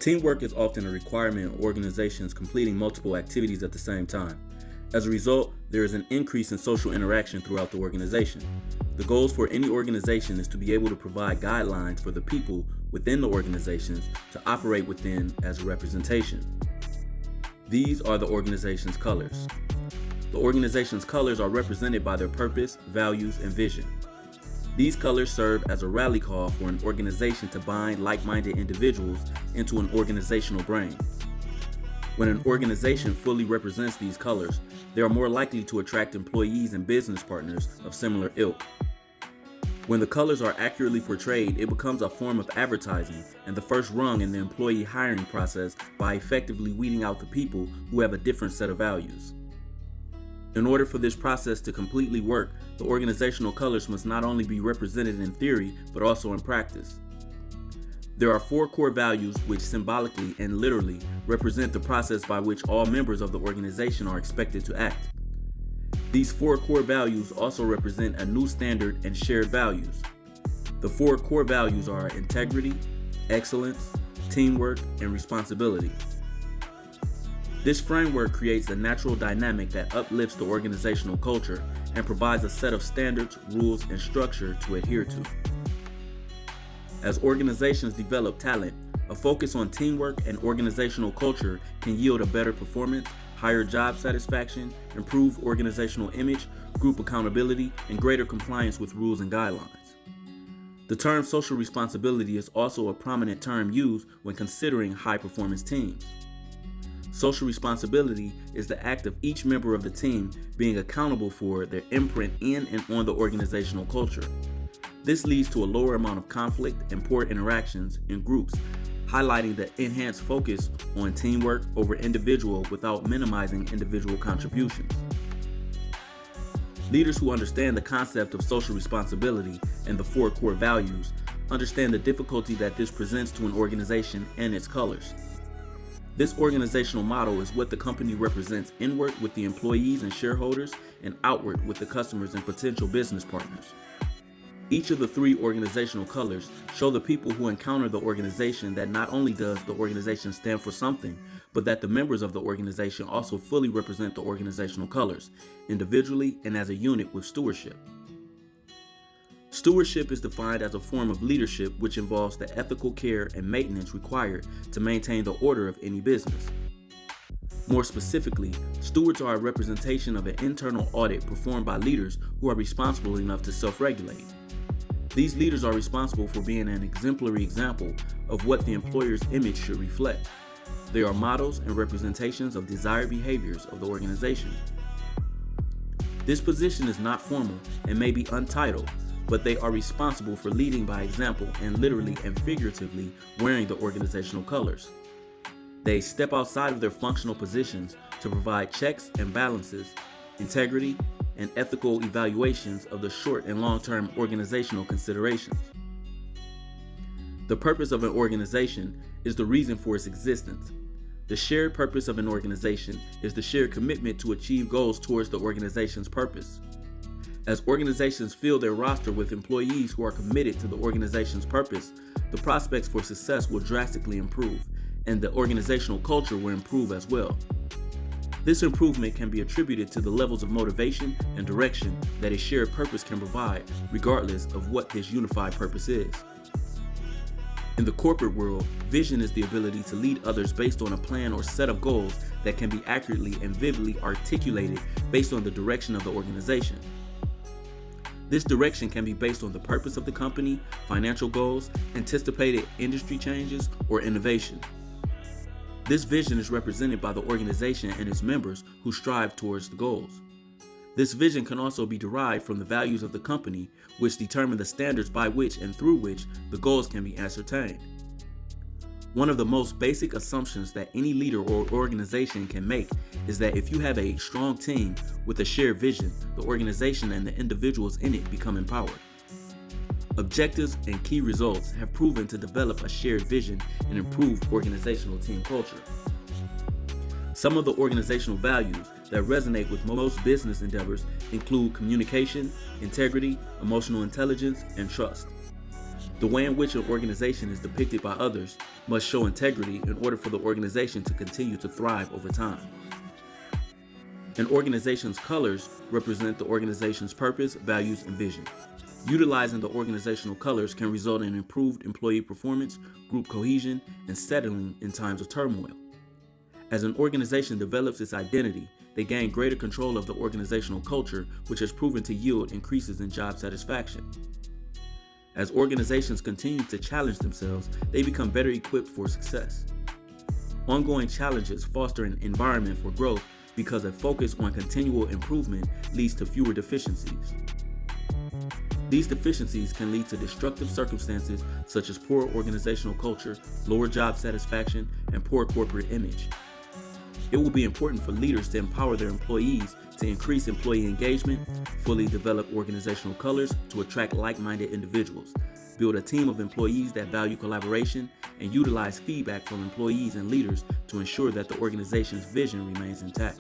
Teamwork is often a requirement in organizations completing multiple activities at the same time. As a result, there is an increase in social interaction throughout the organization. The goals for any organization is to be able to provide guidelines for the people within the organizations to operate within as a representation. These are the organization's colors. The organization's colors are represented by their purpose, values, and vision. These colors serve as a rally call for an organization to bind like-minded individuals into an organizational brain. When an organization fully represents these colors, they are more likely to attract employees and business partners of similar ilk. When the colors are accurately portrayed, it becomes a form of advertising and the first rung in the employee hiring process by effectively weeding out the people who have a different set of values. In order for this process to completely work, the organizational colors must not only be represented in theory, but also in practice. There are 4 core values which symbolically and literally represent the process by which all members of the organization are expected to act. These 4 core values also represent a new standard and shared values. The 4 core values are integrity, excellence, teamwork, and responsibility. This framework creates a natural dynamic that uplifts the organizational culture and provides a set of standards, rules, and structure to adhere to. As organizations develop talent, a focus on teamwork and organizational culture can yield a better performance, higher job satisfaction, improved organizational image, group accountability, and greater compliance with rules and guidelines. The term social responsibility is also a prominent term used when considering high-performance teams. Social responsibility is the act of each member of the team being accountable for their imprint in and on the organizational culture. This leads to a lower amount of conflict and poor interactions in groups, highlighting the enhanced focus on teamwork over individual without minimizing individual contributions. Leaders who understand the concept of social responsibility and the 4 core values understand the difficulty that this presents to an organization and its colors. This organizational model is what the company represents inward with the employees and shareholders and outward with the customers and potential business partners. Each of the 3 organizational colors show the people who encounter the organization that not only does the organization stand for something, but that the members of the organization also fully represent the organizational colors, individually and as a unit with stewardship. Stewardship is defined as a form of leadership which involves the ethical care and maintenance required to maintain the order of any business. More specifically, stewards are a representation of an internal audit performed by leaders who are responsible enough to self-regulate. These leaders are responsible for being an exemplary example of what the employer's image should reflect. They are models and representations of desired behaviors of the organization. This position is not formal and may be untitled, but they are responsible for leading by example and literally and figuratively wearing the organizational colors. They step outside of their functional positions to provide checks and balances, integrity, and ethical evaluations of the short and long-term organizational considerations. The purpose of an organization is the reason for its existence. The shared purpose of an organization is the shared commitment to achieve goals towards the organization's purpose. As organizations fill their roster with employees who are committed to the organization's purpose, the prospects for success will drastically improve, and the organizational culture will improve as well. This improvement can be attributed to the levels of motivation and direction that a shared purpose can provide, regardless of what this unified purpose is. In the corporate world, vision is the ability to lead others based on a plan or set of goals that can be accurately and vividly articulated based on the direction of the organization. This direction can be based on the purpose of the company, financial goals, anticipated industry changes, or innovation. This vision is represented by the organization and its members who strive towards the goals. This vision can also be derived from the values of the company, which determine the standards by which and through which the goals can be ascertained. One of the most basic assumptions that any leader or organization can make is that if you have a strong team with a shared vision, the organization and the individuals in it become empowered. Objectives and key results have proven to develop a shared vision and improve organizational team culture. Some of the organizational values that resonate with most business endeavors include communication, integrity, emotional intelligence, and trust. The way in which an organization is depicted by others must show integrity in order for the organization to continue to thrive over time. An organization's colors represent the organization's purpose, values, and vision. Utilizing the organizational colors can result in improved employee performance, group cohesion, and settling in times of turmoil. As an organization develops its identity, they gain greater control of the organizational culture, which has proven to yield increases in job satisfaction. As organizations continue to challenge themselves, they become better equipped for success. Ongoing challenges foster an environment for growth because a focus on continual improvement leads to fewer deficiencies. These deficiencies can lead to destructive circumstances such as poor organizational culture, lower job satisfaction, and poor corporate image. It will be important for leaders to empower their employees to increase employee engagement, fully develop organizational colors to attract like-minded individuals, build a team of employees that value collaboration, and utilize feedback from employees and leaders to ensure that the organization's vision remains intact.